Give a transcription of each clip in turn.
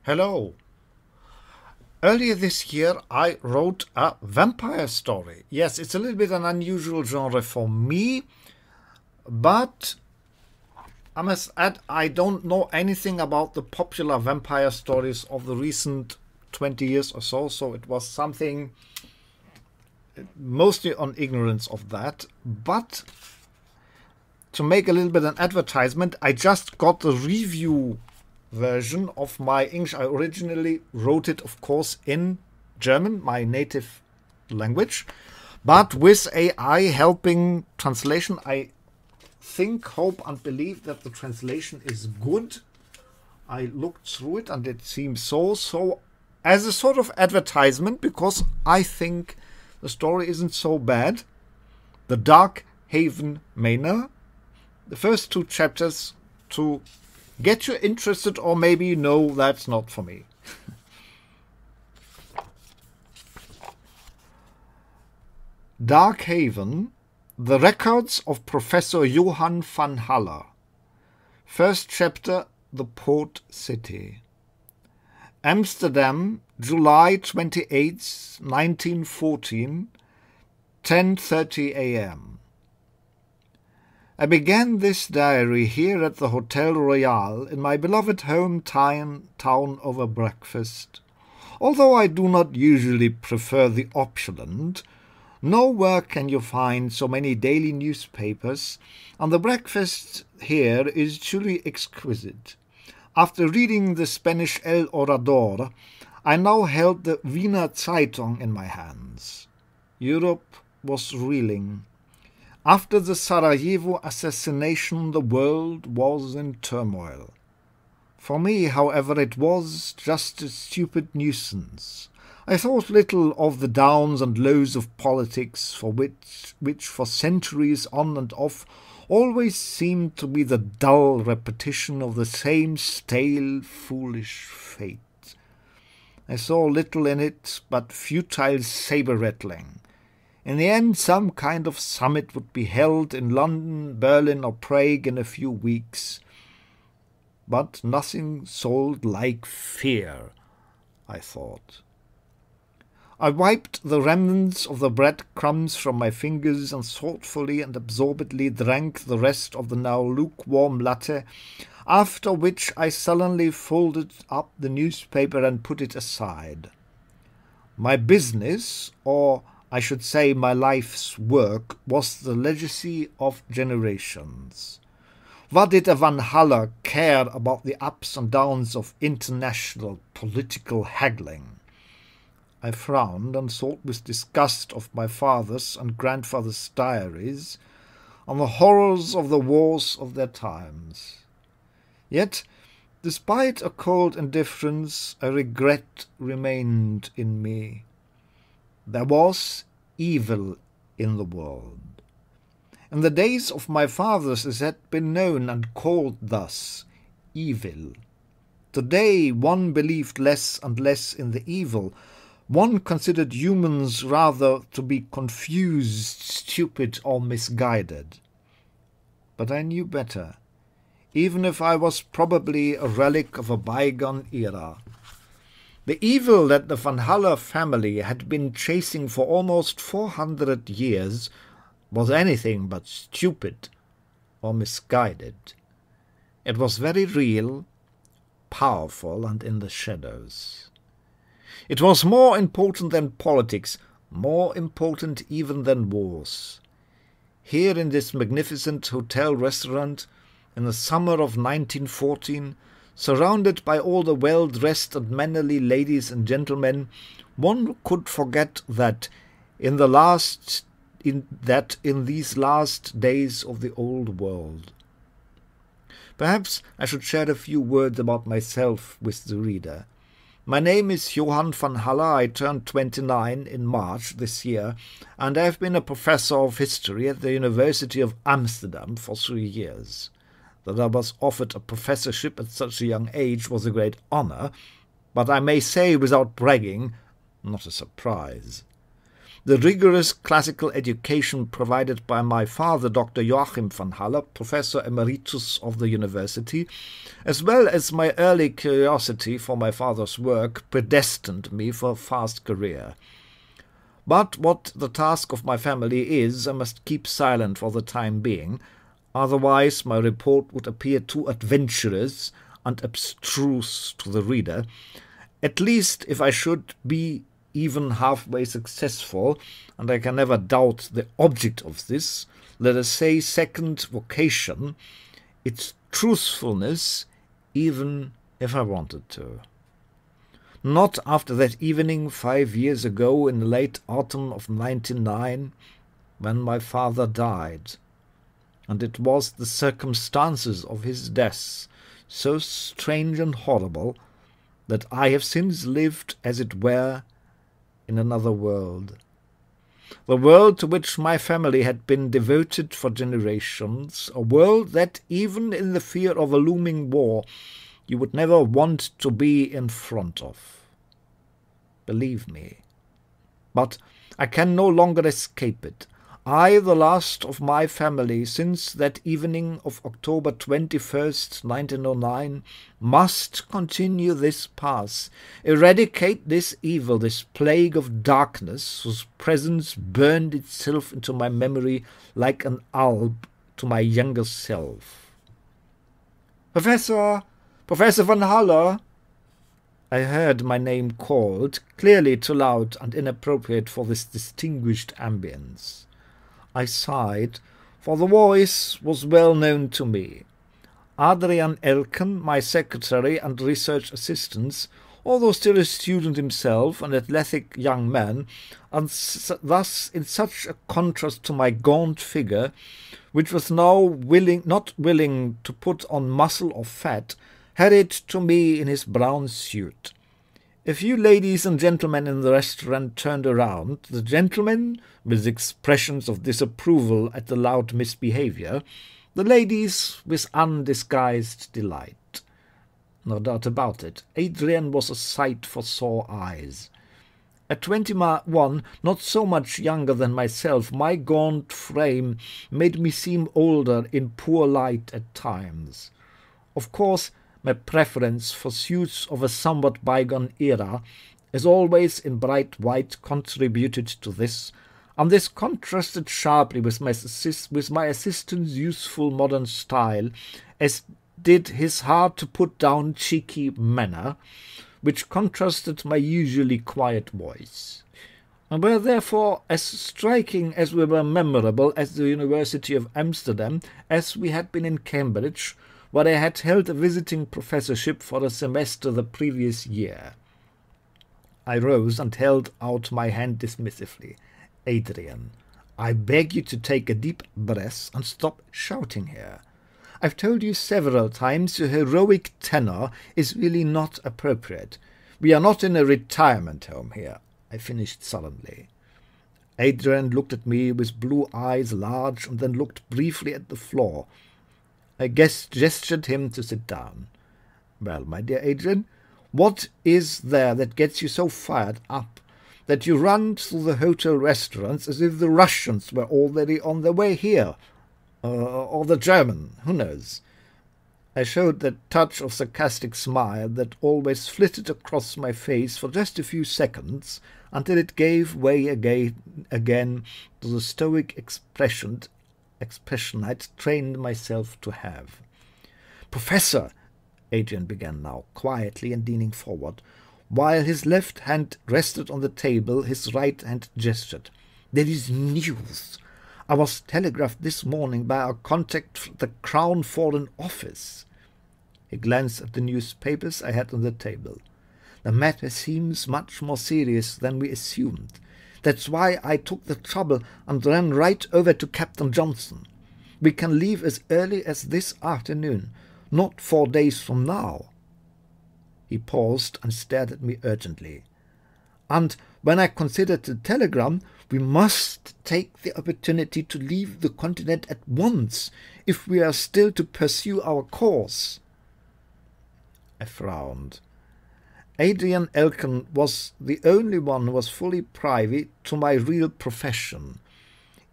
Hello. Earlier this year I wrote a vampire story. Yes, it's a little bit an unusual genre for me, but I must add I don't know anything about the popular vampire stories of the recent 20 years or so, so it was something mostly on ignorance of that. But to make a little bit an advertisement, I just got the review version of my English. I originally wrote it, of course, in German, my native language, but with AI helping translation. I think, hope, and believe that the translation is good. I looked through it and it seems so. So, as a sort of advertisement, because I think the story isn't so bad, the Darkhaven Manor, the first two chapters to get you interested, or maybe no, that's not for me. Darkhaven, the records of Professor Johann van Haller. First chapter, the Port City. Amsterdam, July 28, 1914, 10:30 a.m. I began this diary here at the Hotel Royal in my beloved hometown over breakfast. Although I do not usually prefer the opulent, nowhere can you find so many daily newspapers, and the breakfast here is truly exquisite. After reading the Spanish El Orador, I now held the Wiener Zeitung in my hands. Europe was reeling. After the Sarajevo assassination, the world was in turmoil. For me, however, it was just a stupid nuisance. I thought little of the downs and lows of politics, for which for centuries on and off always seemed to be the dull repetition of the same stale, foolish fate. I saw little in it but futile sabre-rattling. In the end, some kind of summit would be held in London, Berlin, or Prague in a few weeks. But nothing sold like fear, I thought. I wiped the remnants of the breadcrumbs from my fingers and thoughtfully and absorbedly drank the rest of the now lukewarm latte, after which I sullenly folded up the newspaper and put it aside. My business, or I should say my life's work, was the legacy of generations. What did a Van Haller care about the ups and downs of international political haggling? I frowned and thought with disgust of my father's and grandfather's diaries, on the horrors of the wars of their times. Yet, despite a cold indifference, a regret remained in me. There was evil in the world. In the days of my fathers it had been known and called thus, evil. Today one believed less and less in the evil. One considered humans rather to be confused, stupid, or misguided. But I knew better, even if I was probably a relic of a bygone era. The evil that the Van Haller family had been chasing for almost 400 years was anything but stupid or misguided. It was very real, powerful, and in the shadows. It was more important than politics, more important even than wars. Here in this magnificent hotel restaurant, in the summer of 1914, surrounded by all the well-dressed and mannerly ladies and gentlemen, one could forget that in these last days of the old world. Perhaps I should share a few words about myself with the reader. My name is Johann van Haller. I turned 29 in March this year, and I have been a professor of history at the University of Amsterdam for 3 years. That I was offered a professorship at such a young age was a great honor, but I may say without bragging, not a surprise. the rigorous classical education provided by my father, Dr. Joachim van Halle, Professor Emeritus of the university, as well as my early curiosity for my father's work, predestined me for a fast career. But what the task of my family is, I must keep silent for the time being, otherwise my report would appear too adventurous and abstruse to the reader. At least if I should be even halfway successful, and I can never doubt the object of this, let us say second vocation, its truthfulness, even if I wanted to. Not after that evening 5 years ago in the late autumn of 1999, when my father died, and it was the circumstances of his death so strange and horrible that I have since lived, as it were, in another world. The world to which my family had been devoted for generations, a world that, even in the fear of a looming war, you would never want to be in front of. Believe me. But I can no longer escape it. I, the last of my family since that evening of October 21st, 1909, must continue this path, eradicate this evil, this plague of darkness, whose presence burned itself into my memory like an alb to my younger self. Professor van Halle! I heard my name called, clearly too loud and inappropriate for this distinguished ambience. I sighed, for the voice was well known to me. Adrian Elken, my secretary and research assistant, although still a student himself, an athletic young man, and thus in such a contrast to my gaunt figure, which was now not willing to put on muscle or fat, hurried to me in his brown suit. A few ladies and gentlemen in the restaurant turned around, the gentlemen with expressions of disapproval at the loud misbehaviour, the ladies with undisguised delight. No doubt about it, Adrian was a sight for sore eyes. At 21, not so much younger than myself, my gaunt frame made me seem older in poor light at times. Of course, my preference for suits of a somewhat bygone era, as always in bright white, contributed to this, and this contrasted sharply with my assistant's youthful modern style, as did his hard-to-put-down cheeky manner, which contrasted my usually quiet voice, and were therefore as striking as we were memorable at the University of Amsterdam as we had been in Cambridge, where I had held a visiting professorship for a semester the previous year. I rose and held out my hand dismissively. Adrian, I beg you to take a deep breath and stop shouting here. I've told you several times your heroic tenor is really not appropriate. We are not in a retirement home here, I finished sullenly. Adrian looked at me with blue eyes large and then looked briefly at the floor. I gestured him to sit down. Well, my dear Adrian, what is there that gets you so fired up that you run through the hotel restaurants as if the Russians were already on their way here? Or the German, who knows? I showed that touch of sarcastic smile that always flitted across my face for just a few seconds until it gave way again to the stoic expression I'd trained myself to have. Professor, Adrian began now, quietly and leaning forward. While his left hand rested on the table, his right hand gestured. There is news. I was telegraphed this morning by our contact at the Crown Foreign Office. He glanced at the newspapers I had on the table. The matter seems much more serious than we assumed. That's why I took the trouble and ran right over to Captain Johnson. We can leave as early as this afternoon, not 4 days from now. He paused and stared at me urgently. And when I considered the telegram, we must take the opportunity to leave the continent at once, if we are still to pursue our course. I frowned. Adrian Elkin was the only one who was fully privy to my real profession,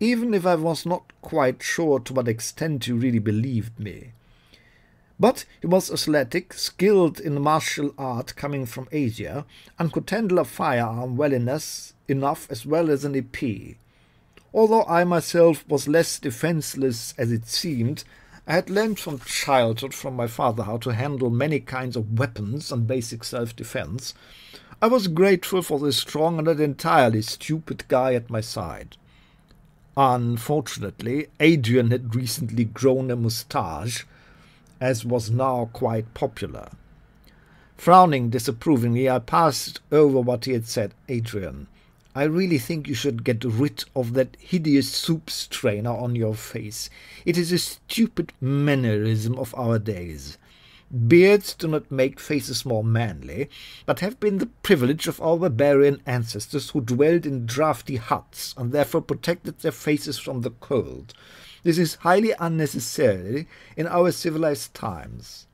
even if I was not quite sure to what extent he really believed me. But he was athletic, skilled in martial art coming from Asia, and could handle a firearm well enough as well as an EP. Although I myself was less defenceless as it seemed, I had learned from childhood from my father how to handle many kinds of weapons and basic self-defense. I was grateful for this strong and not entirely stupid guy at my side. Unfortunately, Adrian had recently grown a moustache, as was now quite popular. Frowning disapprovingly, I passed over what he had said. "Adrian, I really think you should get rid of that hideous soup strainer on your face. It is a stupid mannerism of our days. Beards do not make faces more manly, but have been the privilege of our barbarian ancestors who dwelled in drafty huts and therefore protected their faces from the cold. This is highly unnecessary in our civilized times.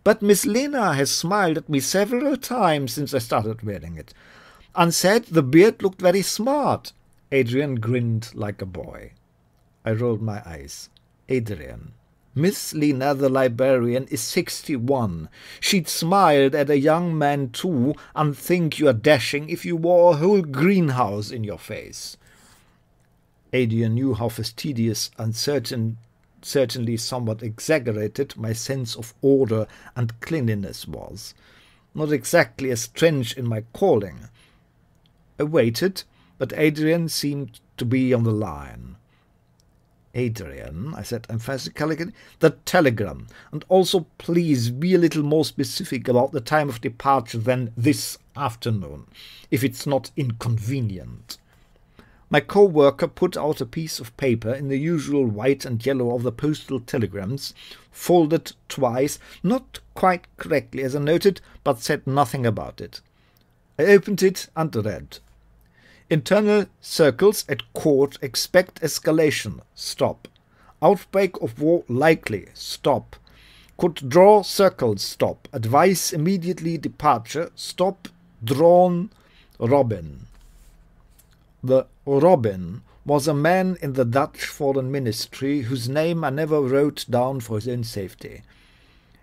But Miss Lena has smiled at me several times since I started wearing it, and said the beard looked very smart." Adrian grinned like a boy. I rolled my eyes. "Adrian, Miss Lena the librarian is 61. She'd smiled at a young man too, and think you are dashing if you wore a whole greenhouse in your face." Adrian knew how fastidious and certainly somewhat exaggerated my sense of order and cleanliness was. Not exactly a trench in my calling. I waited, but Adrian seemed to be on the line. "Adrian," I said emphatically, "the telegram, and also please be a little more specific about the time of departure than this afternoon, if it's not inconvenient." My co-worker put out a piece of paper in the usual white and yellow of the postal telegrams, folded twice, not quite correctly as I noted, but said nothing about it. I opened it and read. "Internal circles at court expect escalation. Stop. Outbreak of war likely. Stop. Could draw circles. Stop. Advise immediately departure. Stop. Drawn. Robin." The Robin was a man in the Dutch Foreign Ministry whose name I never wrote down for his own safety.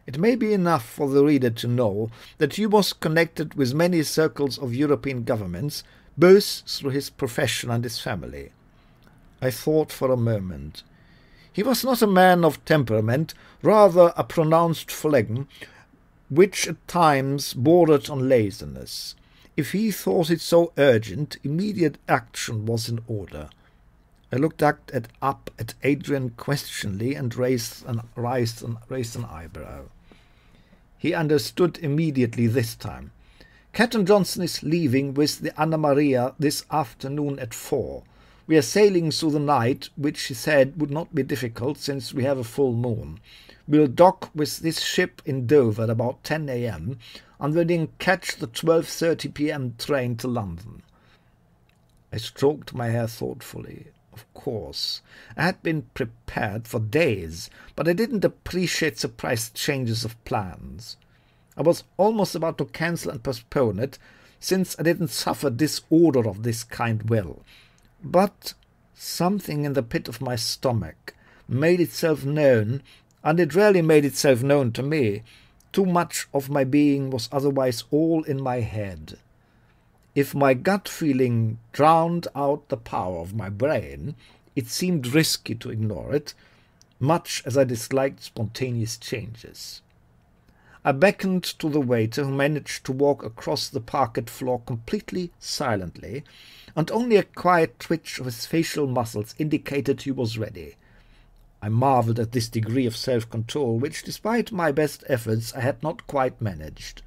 It may be enough for the reader to know that he was connected with many circles of European governments, both through his profession and his family. I thought for a moment. He was not a man of temperament, rather a pronounced phlegm, which at times bordered on laziness. If he thought it so urgent, immediate action was in order. I looked up at Adrian questioningly and raised an eyebrow. He understood immediately this time. "Captain Johnson is leaving with the Anna Maria this afternoon at 4. We are sailing through the night, which he said would not be difficult since we have a full moon. We'll dock with this ship in Dover at about 10 a.m. and then catch the 12:30 p.m. train to London." I stroked my hair thoughtfully. Of course, I had been prepared for days, but I didn't appreciate surprise changes of plans. I was almost about to cancel and postpone it, since I didn't suffer disorder of this kind well. But something in the pit of my stomach made itself known, and it rarely made itself known to me. Too much of my being was otherwise all in my head. If my gut feeling drowned out the power of my brain, it seemed risky to ignore it, much as I disliked spontaneous changes. I beckoned to the waiter, who managed to walk across the parquet floor completely silently, and only a quiet twitch of his facial muscles indicated he was ready. I marvelled at this degree of self-control, which, despite my best efforts, I had not quite managed.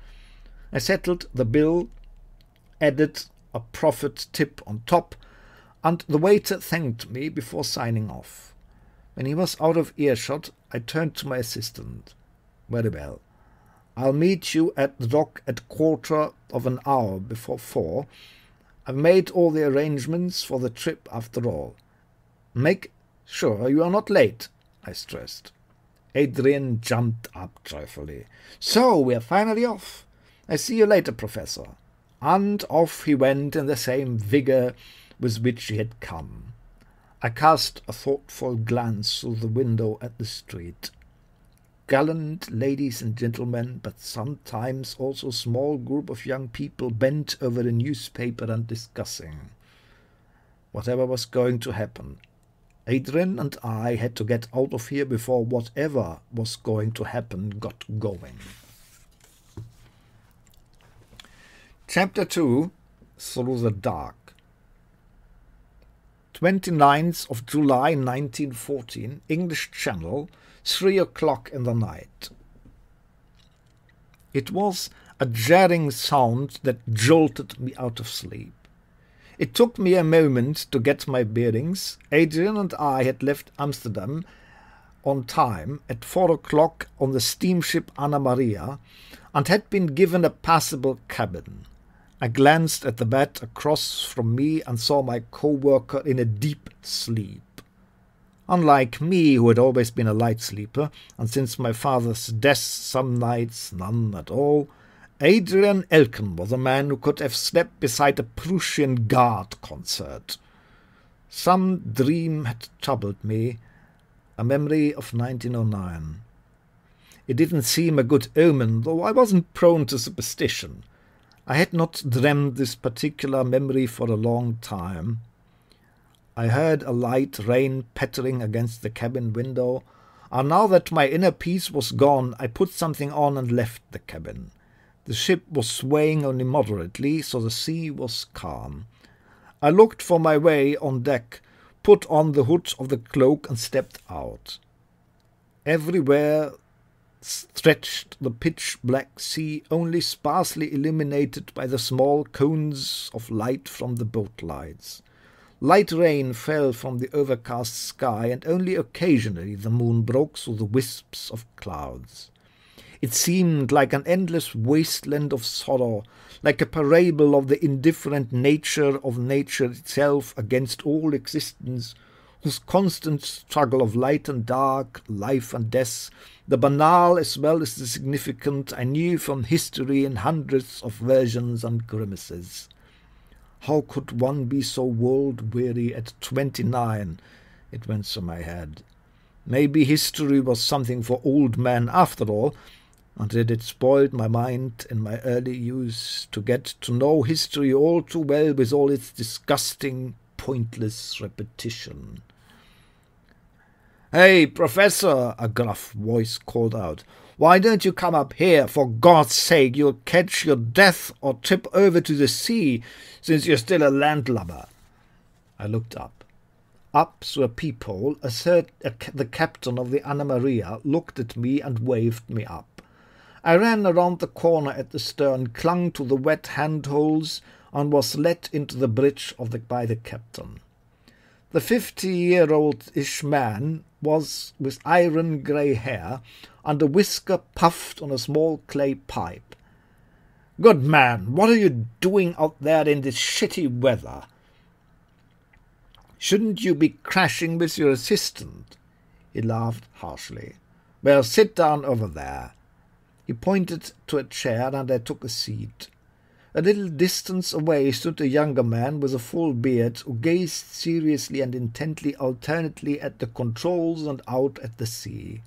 I settled the bill, added a profit tip on top, and the waiter thanked me before signing off. When he was out of earshot, I turned to my assistant. "Very well. I'll meet you at the dock at 1/4 before 4. I've made all the arrangements for the trip after all. Make sure you are not late," I stressed. Adrian jumped up joyfully. "So we're finally off." I see you later, Professor." And off he went in the same vigour with which he had come. I cast a thoughtful glance through the window at the street. Gallant ladies and gentlemen, but sometimes also a small group of young people bent over a newspaper and discussing. Whatever was going to happen, Adrian and I had to get out of here before whatever was going to happen got going. Chapter 2, Through the Dark. 29th of July 1914, English Channel, 3 o'clock in the night. It was a jarring sound that jolted me out of sleep. It took me a moment to get my bearings. Adrian and I had left Amsterdam on time at 4 o'clock on the steamship Anna Maria and had been given a passable cabin. I glanced at the bed across from me and saw my co-worker in a deep sleep. Unlike me, who had always been a light sleeper, and since my father's death some nights none at all, Adrian Elkin was a man who could have slept beside a Prussian Guard concert. Some dream had troubled me, a memory of 1909. It didn't seem a good omen, though I wasn't prone to superstition. I had not dreamed this particular memory for a long time. I heard a light rain pattering against the cabin window, and now that my inner peace was gone, I put something on and left the cabin. The ship was swaying only moderately, so the sea was calm. I looked for my way on deck, put on the hood of the cloak, and stepped out. Everywhere stretched the pitch-black sea, only sparsely illuminated by the small cones of light from the boat lights. Light rain fell from the overcast sky, and only occasionally the moon broke through the wisps of clouds. It seemed like an endless wasteland of sorrow, like a parable of the indifferent nature of nature itself against all existence, whose constant struggle of light and dark, life and death, the banal as well as the significant, I knew from history in hundreds of versions and grimaces. How could one be so world-weary at 29? It went through my head. Maybe history was something for old men after all, and it had spoiled my mind in my early youth to get to know history all too well with all its disgusting, pointless repetition. "Hey, Professor," a gruff voice called out. "Why don't you come up here? For God's sake, you'll catch your death or trip over to the sea, since you're still a landlubber." I looked up. Up through a peephole, the captain of the Anna Maria looked at me and waved me up. I ran around the corner at the stern, clung to the wet handholds, and was let into the bridge by the captain. The 50-year-old-ish man was with iron grey hair, and a whisker puffed on a small clay pipe. "Good man, what are you doing out there in this shitty weather? Shouldn't you be crashing with your assistant?" He laughed harshly. "Well, sit down over there." He pointed to a chair, and I took a seat. A little distance away stood a younger man with a full beard, who gazed seriously and intently alternately at the controls and out at the sea.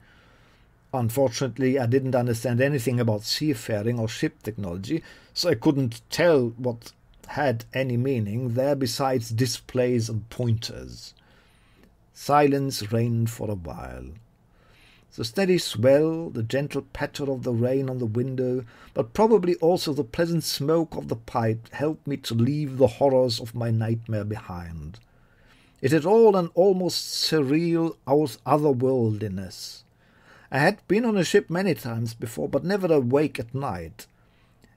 Unfortunately, I didn't understand anything about seafaring or ship technology, so I couldn't tell what had any meaning there besides displays and pointers. Silence reigned for a while. The steady swell, the gentle patter of the rain on the window, but probably also the pleasant smoke of the pipe, helped me to leave the horrors of my nightmare behind. It had all an almost surreal otherworldliness. I had been on a ship many times before, but never awake at night.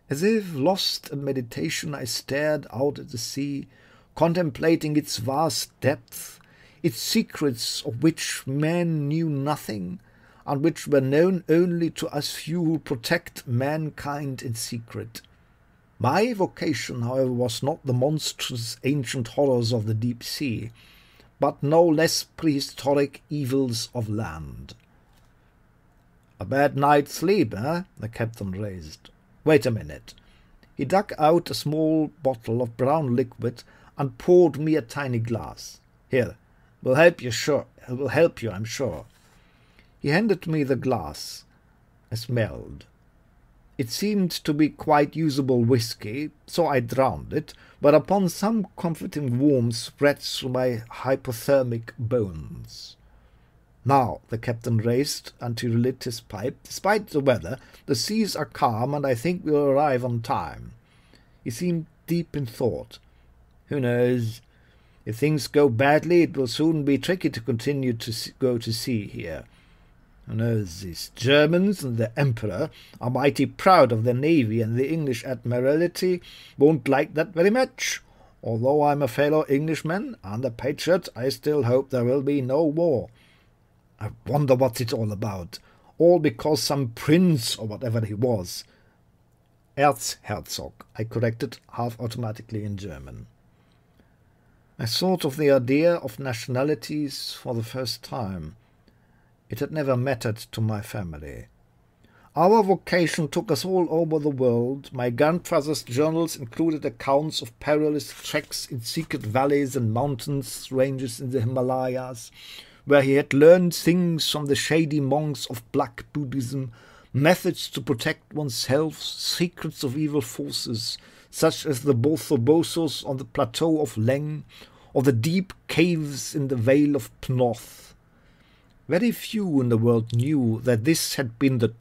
As if lost in meditation, I stared out at the sea, contemplating its vast depth, its secrets of which men knew nothing, and which were known only to us few who protect mankind in secret. My vocation, however, was not the monstrous ancient horrors of the deep sea, but no less prehistoric evils of land. "A bad night's sleep, eh?" the captain raised. Wait a minute." He dug out a small bottle of brown liquid and poured me a tiny glass. "Here, will help you, sure. It will help you, I'm sure." He handed me the glass. I smelled. It seemed to be quite usable whiskey, so I drowned it, whereupon some comforting warmth spread through my hypothermic bones. "Now," the captain raised until he lit his pipe, "despite the weather, the seas are calm, and I think we'll arrive on time." He seemed deep in thought. "Who knows? If things go badly, it will soon be tricky to continue to go to sea here. Who knows? These Germans and the Emperor are mighty proud of their navy, and the English Admiralty won't like that very much. Although I'm a fellow Englishman and a patriot, I still hope there will be no war. I wonder what it's all about. All because some prince, or whatever he was." "Erzherzog," I corrected half automatically in German. I thought of the idea of nationalities for the first time. It had never mattered to my family. Our vocation took us all over the world. My grandfather's journals included accounts of perilous treks in secret valleys and mountains ranges in the Himalayas, where he had learned things from the shady monks of black Buddhism, methods to protect oneself, secrets of evil forces, such as the Bosobosos on the plateau of Leng, or the deep caves in the Vale of Pnoth. Very few in the world knew that this had been the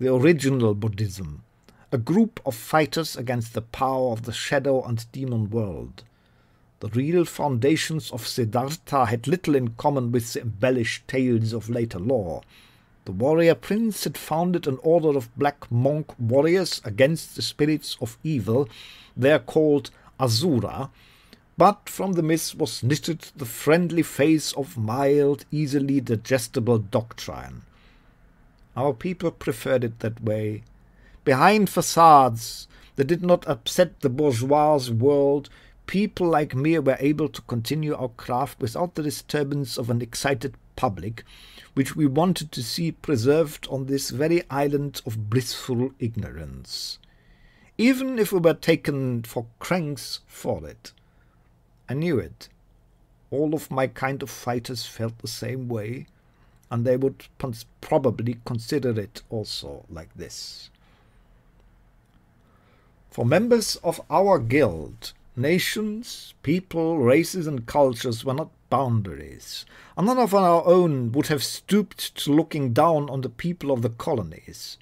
original Buddhism, a group of fighters against the power of the shadow and demon world. The real foundations of Siddhartha had little in common with the embellished tales of later lore. The warrior prince had founded an order of black monk warriors against the spirits of evil. They are called Asura, but from the myth was knitted the friendly face of mild, easily digestible doctrine. Our people preferred it that way. Behind facades that did not upset the bourgeois world, people like me were able to continue our craft without the disturbance of an excited public, which we wanted to see preserved on this very island of blissful ignorance, even if we were taken for cranks for it. I knew it. All of my kind of fighters felt the same way, and they would probably consider it also like this. For members of our guild, nations, people, races, and cultures were not boundaries, and none of our own would have stooped to looking down on the people of the colonies.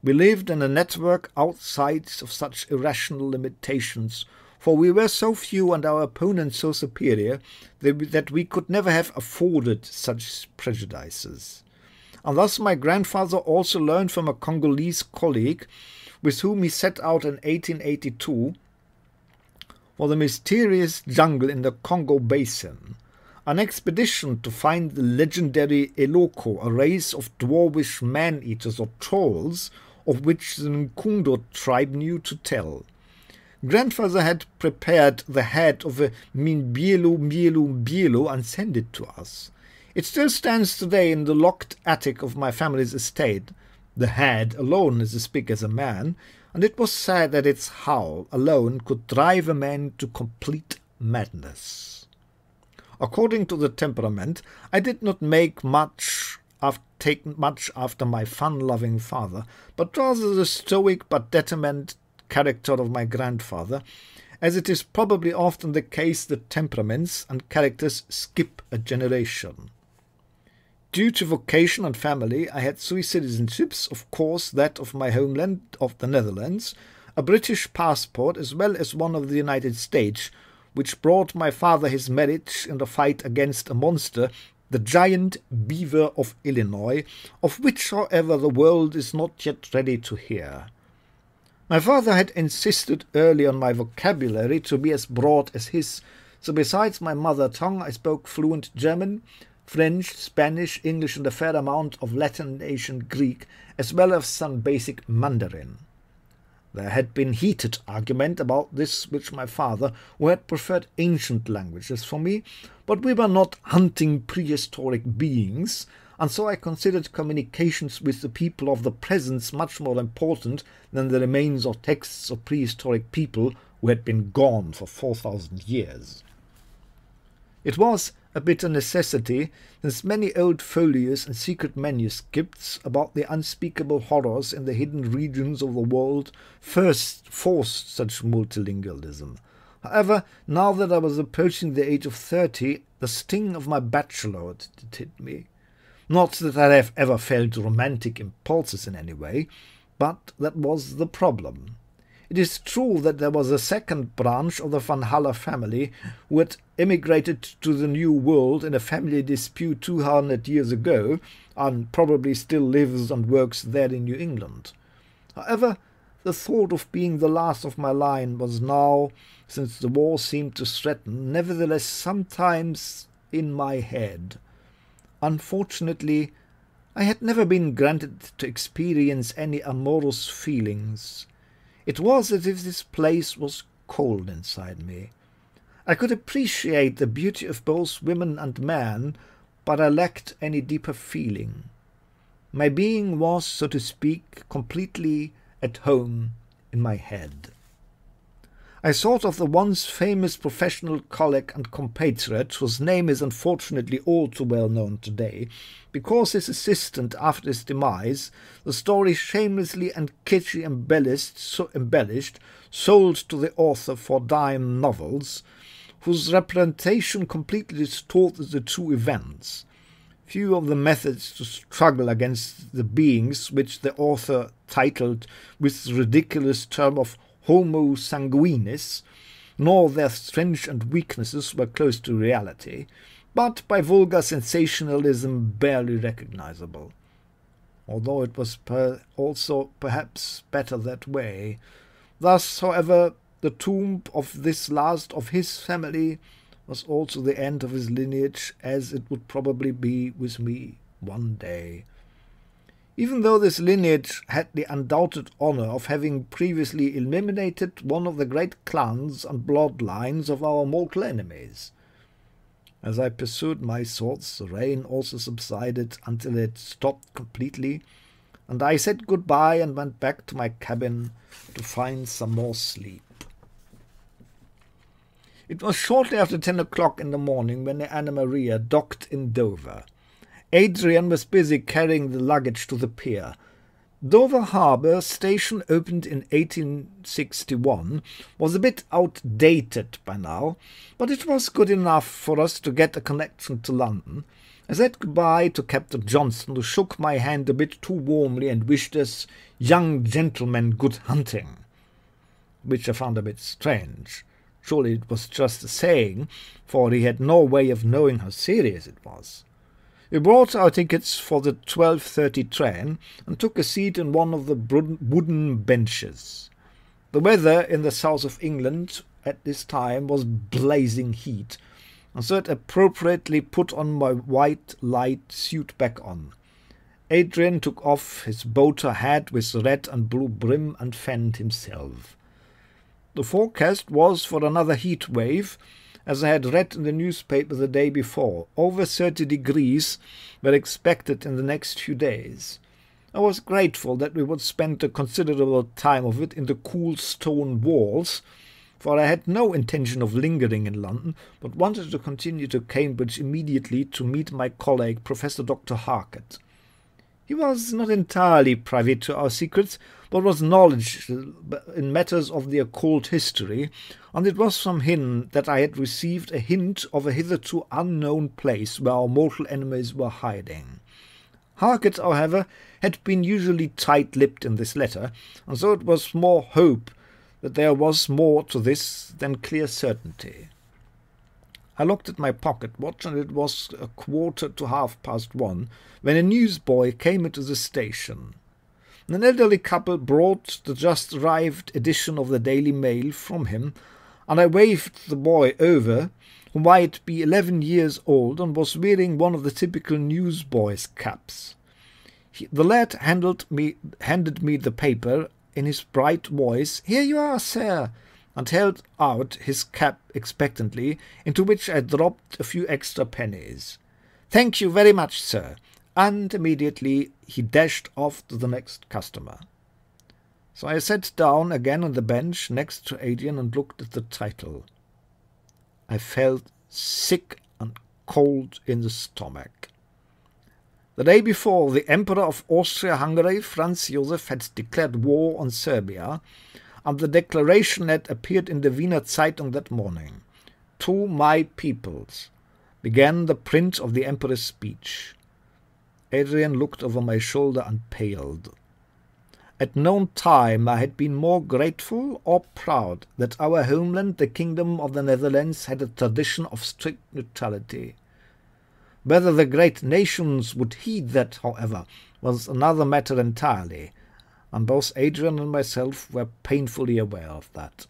We lived in a network outside of such irrational limitations, for we were so few and our opponents so superior that we could never have afforded such prejudices. And thus my grandfather also learned from a Congolese colleague with whom he set out in 1882 for the mysterious jungle in the Congo Basin, an expedition to find the legendary Eloko, a race of dwarvish man-eaters or trolls, of which the Nkundo tribe knew to tell. Grandfather had prepared the head of a Mbielu and sent it to us. It still stands today in the locked attic of my family's estate. The head alone is as big as a man, and it was said that its howl alone could drive a man to complete madness. According to the temperament, I did not take much after my fun-loving father, but rather the stoic but determined character of my grandfather, as it is probably often the case that temperaments and characters skip a generation. Due to vocation and family, I had 3 citizenships, of course that of my homeland of the Netherlands, a British passport as well as one of the United States, which brought my father his merit in the fight against a monster, the giant beaver of Illinois, of which, however, the world is not yet ready to hear. My father had insisted early on my vocabulary to be as broad as his, so besides my mother tongue I spoke fluent German, French, Spanish, English, and a fair amount of Latin and ancient Greek, as well as some basic Mandarin. There had been heated argument about this with my father, who had preferred ancient languages for me, but we were not hunting prehistoric beings, and so I considered communications with the people of the present much more important than the remains or texts of prehistoric people who had been gone for 4,000 years. It was a bitter necessity, since many old folios and secret manuscripts about the unspeakable horrors in the hidden regions of the world first forced such multilingualism. However, now that I was approaching the age of 30, the sting of my bachelorhood did hit me. Not that I have ever felt romantic impulses in any way, but that was the problem. It is true that there was a second branch of the Van Halle family who had emigrated to the New World in a family dispute 200 years ago, and probably still lives and works there in New England. However, the thought of being the last of my line was now, since the war seemed to threaten, nevertheless sometimes in my head. Unfortunately, I had never been granted to experience any amorous feelings. It was as if this place was cold inside me. I could appreciate the beauty of both women and man, but I lacked any deeper feeling. My being was, so to speak, completely at home in my head. I thought of the once famous professional colleague and compatriot, whose name is unfortunately all too well known today, because his assistant, after his demise, the story shamelessly and kitschy embellished, sold to the author for dime novels, whose representation completely distorted the true events. Few of the methods to struggle against the beings which the author titled with the ridiculous term of Homo sanguinis, nor their strengths and weaknesses were close to reality, but by vulgar sensationalism barely recognizable. Although it was also perhaps better that way. Thus, however, the tomb of this last of his family was also the end of his lineage, as it would probably be with me one day. Even though this lineage had the undoubted honour of having previously eliminated one of the great clans and bloodlines of our mortal enemies. As I pursued my thoughts, the rain also subsided until it stopped completely, and I said good-bye and went back to my cabin to find some more sleep. It was shortly after 10 o'clock in the morning when the Anna Maria docked in Dover. Adrian was busy carrying the luggage to the pier. Dover Harbour, station opened in 1861, was a bit outdated by now, but it was good enough for us to get a connection to London. I said goodbye to Captain Johnson, who shook my hand a bit too warmly and wished us young gentlemen good hunting, which I found a bit strange. Surely it was just a saying, for he had no way of knowing how serious it was. We bought our tickets for the 12:30 train and took a seat in one of the wooden benches. The weather in the south of England at this time was blazing heat, and so it appropriately put on my white light suit back on. Adrian took off his boater hat with red and blue brim and fanned himself. The forecast was for another heat wave, as I had read in the newspaper the day before. Over 30 degrees were expected in the next few days. I was grateful that we would spend a considerable time of it in the cool stone walls, for I had no intention of lingering in London, but wanted to continue to Cambridge immediately to meet my colleague, Professor Dr. Harkett. He was not entirely privy to our secrets, but was knowledgeable in matters of the occult history, and it was from him that I had received a hint of a hitherto unknown place where our mortal enemies were hiding. Harkett, however, had been usually tight-lipped in this letter, and so it was more hope that there was more to this than clear certainty. I looked at my pocket-watch, and it was 1:15 when a newsboy came into the station. An elderly couple brought the just-arrived edition of the Daily Mail from him, and I waved the boy over, who might be 11 years old and was wearing one of the typical newsboy's caps. The lad handed me the paper in his bright voice. "Here you are, sir," and held out his cap expectantly, into which I dropped a few extra pennies. "Thank you very much, sir. and immediately he dashed off to the next customer. So I sat down again on the bench next to Adrian and looked at the title. I felt sick and cold in the stomach. The day before, the Emperor of Austria-Hungary, Franz Josef, had declared war on Serbia, and the declaration had appeared in the Wiener Zeitung that morning. "To my peoples," began the print of the Emperor's speech. Adrian looked over my shoulder and paled. At no time I had been more grateful or proud that our homeland, the Kingdom of the Netherlands, had a tradition of strict neutrality. Whether the great nations would heed that, however, was another matter entirely, and both Adrian and myself were painfully aware of that.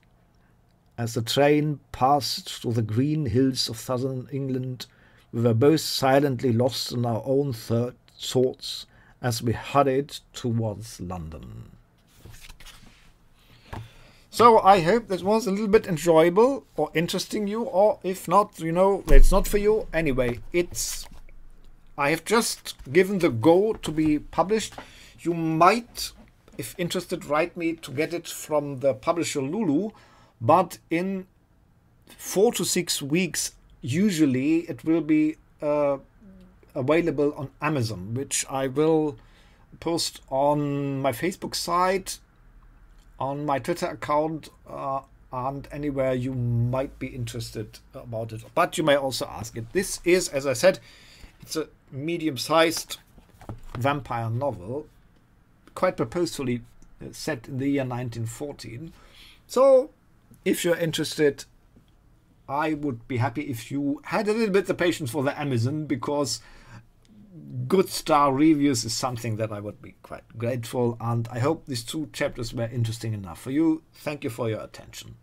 As the train passed through the green hills of southern England, we were both silently lost in our own thoughts as we hurried towards London. So I hope this was a little bit enjoyable or interesting you, or if not, it's not for you. Anyway, I have just given the go to be published. You might, if interested, write me to get it from the publisher Lulu, but in 4 to 6 weeks, usually it will be available on Amazon, which I will post on my Facebook site, on my Twitter account, and anywhere you might be interested about it. But you may also ask it. This is, as I said, it's a medium-sized vampire novel, quite purposefully set in the year 1914. So, if you're interested, I would be happy if you had a little bit of patience for the Amazon, because good star reviews is something that I would be quite grateful, and I hope these 2 chapters were interesting enough for you. Thank you for your attention.